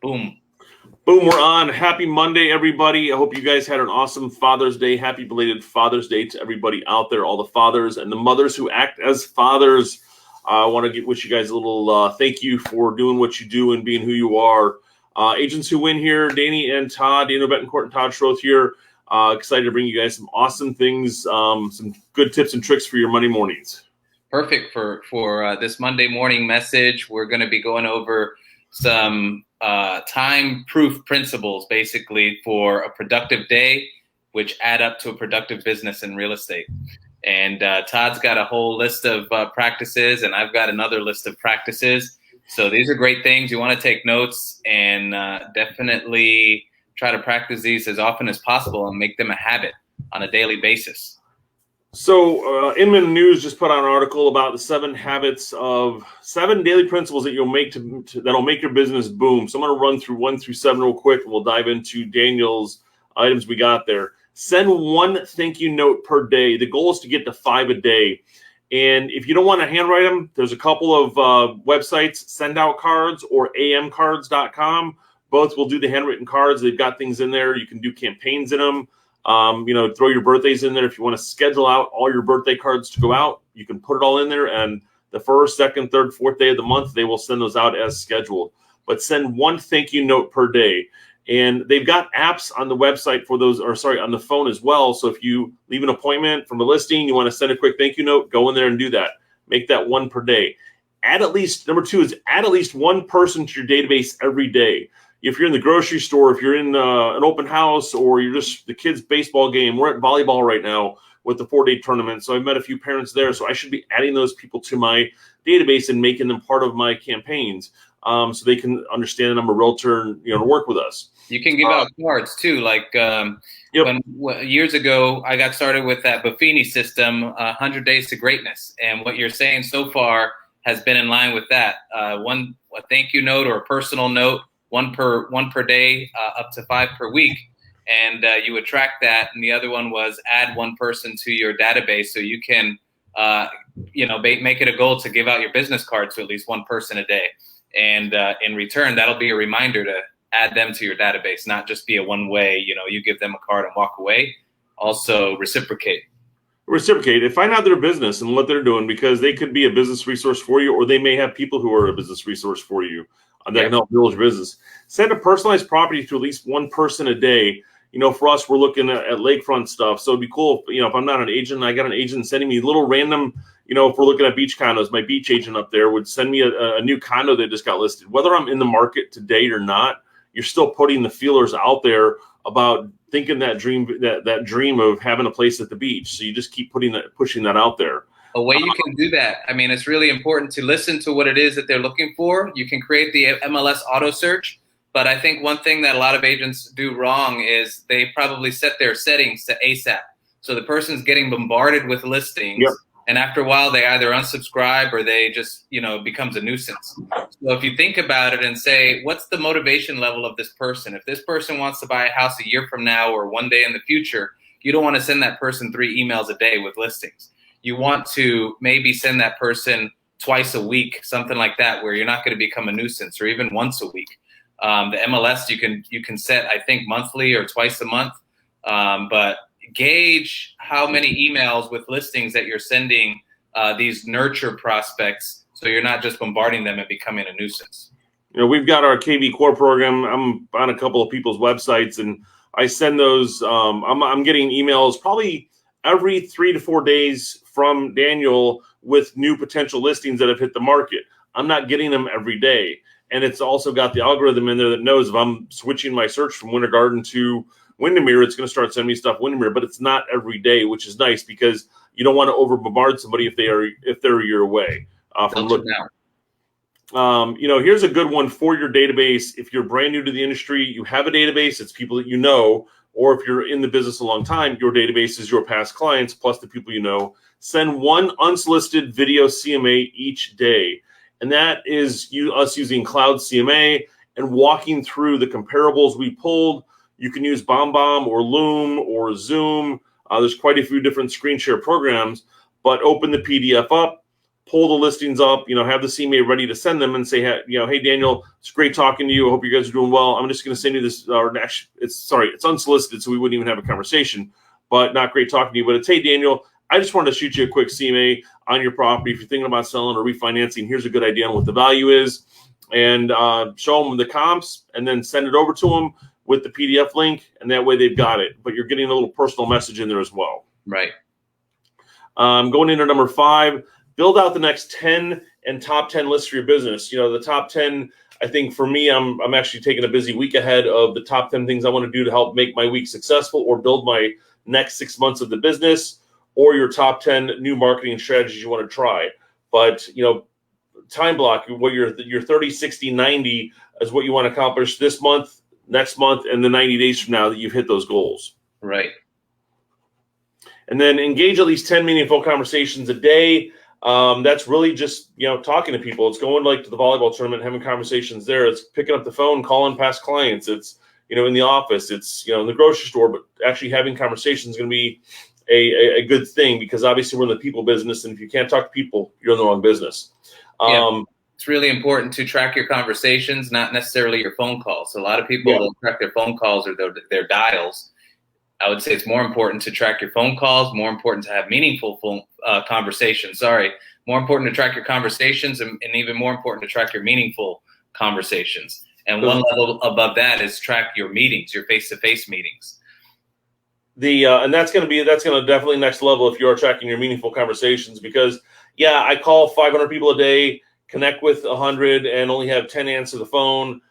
Boom. Boom, we're on. Happy Monday, everybody. I hope you guys had an awesome Father's Day. Happy belated Father's Day to everybody out there, all the fathers and the mothers who act as fathers. I want to wish you guys a little thank you for doing what you do and being who you are. Agents who win here, Danny and Todd, Daytona Betancourt and Todd Schroth here. Excited to bring you guys some awesome things, some good tips and tricks for your Monday mornings. Perfect for this Monday morning message. We're going to be going over some time-proof principles, basically, for a productive day, which add up to a productive business in real estate. And Todd's got a whole list of practices, and I've got another list of practices. So these are great things. You want to take notes and definitely try to practice these as often as possible and make them a habit on a daily basis. So Inman News just put out an article about the 7 daily principles that you'll make that'll make your business boom. So I'm going to run through 1 through 7 real quick, and we'll dive into Daniel's items we got there. Send 1 thank you note per day. The goal is to get to 5 a day. And if you don't want to handwrite them, there's a couple of websites, Send Out Cards or amcards.com. Both will do the handwritten cards. They've got things in there. You can do campaigns in them. Throw your birthdays in there. If you want to schedule out all your birthday cards to go out, you can put it all in there. And the 1st, 2nd, 3rd, 4th day of the month, they will send those out as scheduled. But send 1 thank you note per day. And they've got apps on the website for those, on the phone as well. So if you leave an appointment from a listing, you want to send a quick thank you note, go in there and do that. Make that 1 per day. Number 2 is add at least 1 person to your database every day. If you're in the grocery store, if you're in an open house, or you're just the kids' baseball game, we're at volleyball right now with the 4-day tournament. So I've met a few parents there. So I should be adding those people to my database and making them part of my campaigns, so they can understand I'm a realtor and to work with us. You can give out cards too. Like years ago, I got started with that Buffini system, 100 Days to Greatness. And what you're saying so far has been in line with that. A thank you note or a personal note. 1 per day, up to 5 per week, and you would track that. And the other one was add 1 person to your database, so you can, make it a goal to give out your business card to at least 1 person a day. And in return, that'll be a reminder to add them to your database, not just be a one-way. You give them a card and walk away. Also reciprocate. Find out their business and what they're doing, because they could be a business resource for you, or they may have people who are a business resource for you that can help build your business. Send a personalized property to at least 1 person a day. For us, we're looking at lakefront stuff. So it'd be cool if I'm not an agent, I got an agent sending me little random, if we're looking at beach condos, my beach agent up there would send me a new condo that just got listed. Whether I'm in the market to date or not, you're still putting the feelers out there about thinking that dream of having a place at the beach. So you just keep pushing that out there. A way you can do that, it's really important to listen to what it is that they're looking for. You can create the MLS auto search, but I think one thing that a lot of agents do wrong is they probably set their settings to ASAP. So the person's getting bombarded with listings, and after a while they either unsubscribe or they just, it becomes a nuisance. So if you think about it and say, what's the motivation level of this person? If this person wants to buy a house a year from now or one day in the future, you don't want to send that person 3 emails a day with listings. You want to maybe send that person twice a week, something like that, where you're not going to become a nuisance, or even once a week. The MLS you can set, I think, monthly or twice a month, but gauge how many emails with listings that you're sending these nurture prospects, so you're not just bombarding them and becoming a nuisance. We've got our KV Core program. I'm on a couple of people's websites, and I send those. I'm getting emails probably every 3 to 4 days from Daniel with new potential listings that have hit the market. I'm not getting them every day. And it's also got the algorithm in there that knows if I'm switching my search from Winter Garden to Windermere, it's going to start sending me stuff Windermere, but it's not every day, which is nice because you don't want to over bombard somebody if they're a year away from looking. Here's a good one for your database. If you're brand new to the industry, you have a database, it's people that you know, or if you're in the business a long time, your database is your past clients plus the people you know. Send 1 unsolicited video CMA each day. And that is us using Cloud CMA and walking through the comparables we pulled. You can use BombBomb or Loom or Zoom. There's quite a few different screen share programs, but open the PDF up, pull the listings up, have the CMA ready to send them and say, hey, Daniel, it's great talking to you. I hope you guys are doing well. I'm just going to send you this, it's unsolicited, so we wouldn't even have a conversation, but not great talking to you. But it's, hey, Daniel, I just wanted to shoot you a quick CMA on your property. If you're thinking about selling or refinancing, here's a good idea on what the value is, and show them the comps and then send it over to them with the PDF link, and that way they've got it. But you're getting a little personal message in there as well. Right. Going into number 5, build out the next 10 and top 10 lists for your business. The top 10, I think for me, I'm actually taking a busy week ahead of the top 10 things I want to do to help make my week successful or build my next 6 months of the business, or your top 10 new marketing strategies you want to try. But, time block, what your 30, 60, 90 is what you want to accomplish this month, next month, and the 90 days from now that you've hit those goals. Right. And then engage at least 10 meaningful conversations a day. That's really just, talking to people. It's going to the volleyball tournament, having conversations there. It's picking up the phone, calling past clients. It's, in the office. It's, in the grocery store, but actually having conversations is going to be a good thing, because obviously we're in the people business. And if you can't talk to people, you're in the wrong business. It's really important to track your conversations, not necessarily your phone calls. So a lot of people don't track their phone calls or their dials. I would say it's more important to track your phone calls, more important to have meaningful phone conversations. More important to track your conversations, and even more important to track your meaningful conversations. And one level above that is track your meetings, your face-to-face meetings. And that's going to definitely next level if you are tracking your meaningful conversations, because I call 500 people a day, connect with 100, and only have 10 answer the phone.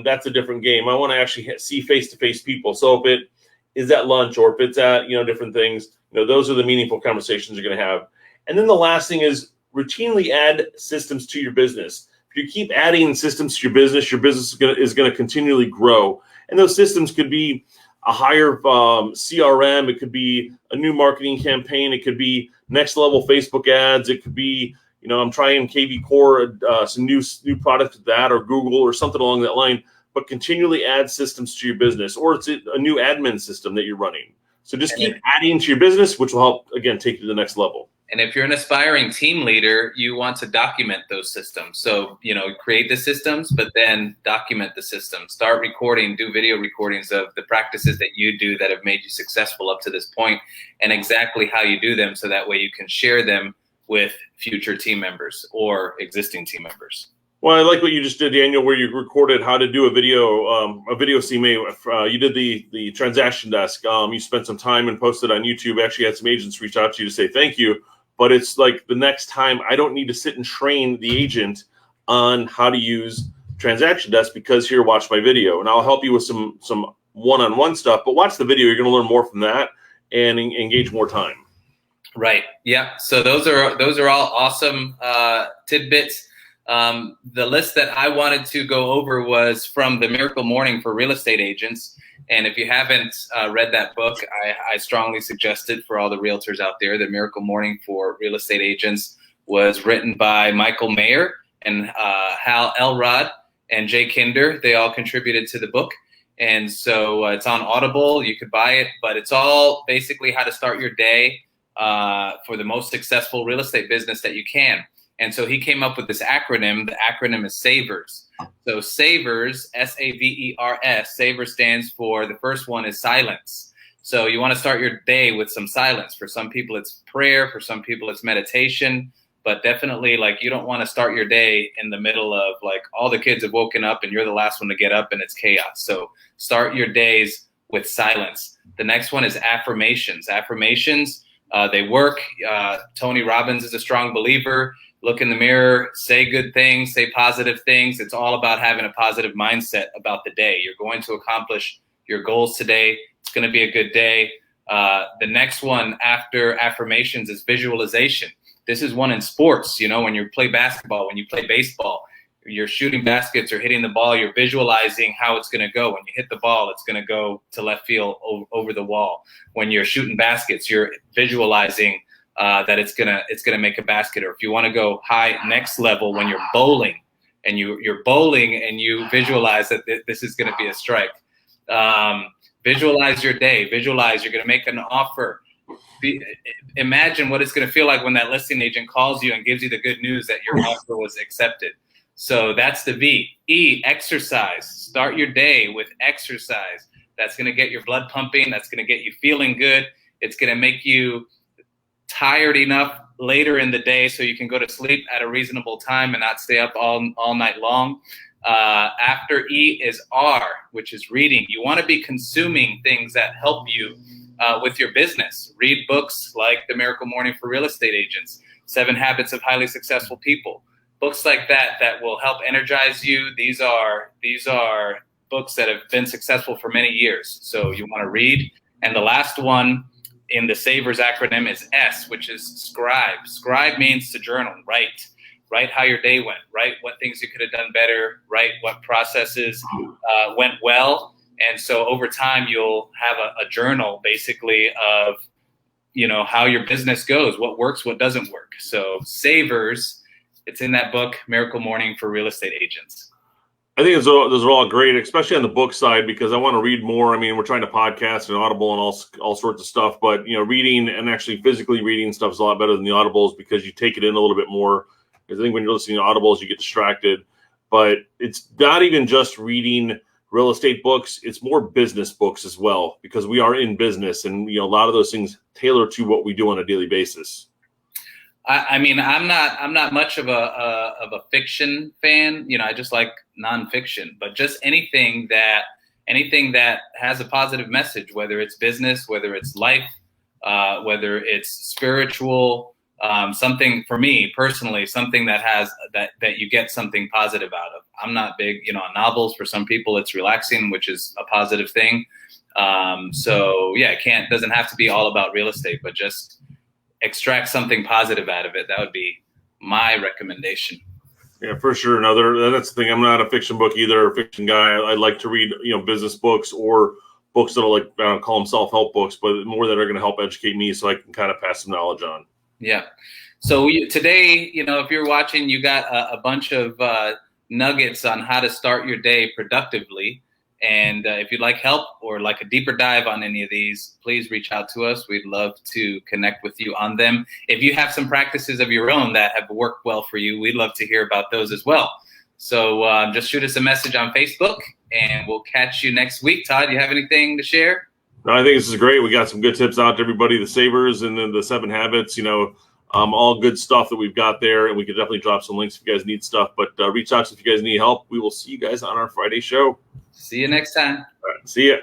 That's a different game. I want to actually see face-to-face people. So if it is at lunch or if it's at, different things, those are the meaningful conversations you're going to have. And then the last thing is routinely add systems to your business. If you keep adding systems to your business is going to continually grow. And those systems could be a higher CRM. It could be a new marketing campaign. It could be next level Facebook ads. It could be, I'm trying KV Core, some new product with that, or Google or something along that line. But continually add systems to your business, or it's a new admin system that you're running. So just keep adding to your business, which will help, again, take you to the next level. And if you're an aspiring team leader, you want to document those systems. So, create the systems, but then document the systems. Start recording, do video recordings of the practices that you do that have made you successful up to this point, and exactly how you do them, so that way you can share them with future team members or existing team members. Well, I like what you just did, Daniel, where you recorded how to do a video CMA. You did the transaction desk. You spent some time and posted on YouTube. Actually had some agents reach out to you to say thank you. But it's like the next time I don't need to sit and train the agent on how to use transaction desk, because here, watch my video. And I'll help you with some one-on-one stuff. But watch the video. You're going to learn more from that and engage more time. Right. Yeah. So those are all awesome tidbits. The list that I wanted to go over was from The Miracle Morning for Real Estate Agents. And if you haven't read that book, I strongly suggest it for all the realtors out there. The Miracle Morning for Real Estate Agents was written by Michael Mayer and Hal Elrod and Jay Kinder. They all contributed to the book. And so it's on Audible. You could buy it, but it's all basically how to start your day for the most successful real estate business that you can. And so he came up with this acronym. The acronym is SAVERS. So SAVERS, SAVERS, SAVERS stands for, the first one is silence. So you want to start your day with some silence. For some people, it's prayer. For some people, it's meditation. But definitely, you don't want to start your day in the middle of, all the kids have woken up and you're the last one to get up and it's chaos. So start your days with silence. The next one is affirmations. Affirmations, they work. Tony Robbins is a strong believer. Look in the mirror, say good things, say positive things. It's all about having a positive mindset about the day. You're going to accomplish your goals today. It's going to be a good day. The next one after affirmations is visualization. This is one in sports. When you play basketball, when you play baseball, you're shooting baskets or hitting the ball, you're visualizing how it's going to go. When you hit the ball, it's going to go to left field over the wall. When you're shooting baskets, you're visualizing that it's gonna make a basket. Or if you want to go high, next level, when you're bowling and you're bowling and you visualize that this is going to be a strike. Visualize your day. Visualize you're going to make an offer. imagine what it's going to feel like when that listing agent calls you and gives you the good news that your offer was accepted. So that's the V. E, exercise. Start your day with exercise. That's going to get your blood pumping. That's going to get you feeling good. It's going to make you tired enough later in the day so you can go to sleep at a reasonable time and not stay up all night long. After E is R, which is reading. You want to be consuming things that help you with your business. Read books like The Miracle Morning for Real Estate Agents, 7 Habits of Highly Successful People. Books like that will help energize you. These are books that have been successful for many years. So you want to read. And the last one in the SAVERS acronym is S, which is scribe. Scribe means to journal, write how your day went, write what things you could have done better, write what processes went well. And so over time, you'll have a journal basically of, how your business goes, what works, what doesn't work. So SAVERS, it's in that book, Miracle Morning for Real Estate Agents. I think those are all great, especially on the book side, because I want to read more. I mean, we're trying to podcast and Audible and all sorts of stuff, but reading and actually physically reading stuff is a lot better than the Audibles because you take it in a little bit more. Because I think when you're listening to Audibles, you get distracted. But it's not even just reading real estate books; it's more business books as well, because we are in business, and a lot of those things tailor to what we do on a daily basis. I mean, I'm not much of a fiction fan. I just like nonfiction, but just anything that has a positive message, whether it's business, whether it's life, whether it's spiritual, something for me personally, something that has that you get something positive out of. I'm not big, novels. For some people, it's relaxing, which is a positive thing. So yeah, it doesn't have to be all about real estate, but just extract something positive out of it. That would be my recommendation. Yeah, for sure. That's the thing. I'm not a fiction book either, a fiction guy. I like to read, business books or books that are I don't call them self-help books, but more that are going to help educate me so I can kind of pass some knowledge on. Yeah. So today, if you're watching, you got a bunch of nuggets on how to start your day productively. And if you'd like help or like a deeper dive on any of these, please reach out to us. We'd love to connect with you on them. If you have some practices of your own that have worked well for you, we'd love to hear about those as well. So just shoot us a message on Facebook and we'll catch you next week. Todd, you have anything to share? No, I think this is great. We got some good tips out to everybody, the SAVERS and then the 7 habits, all good stuff that we've got there. And we could definitely drop some links if you guys need stuff, but reach out if you guys need help. We will see you guys on our Friday show. See you next time. All right, see ya.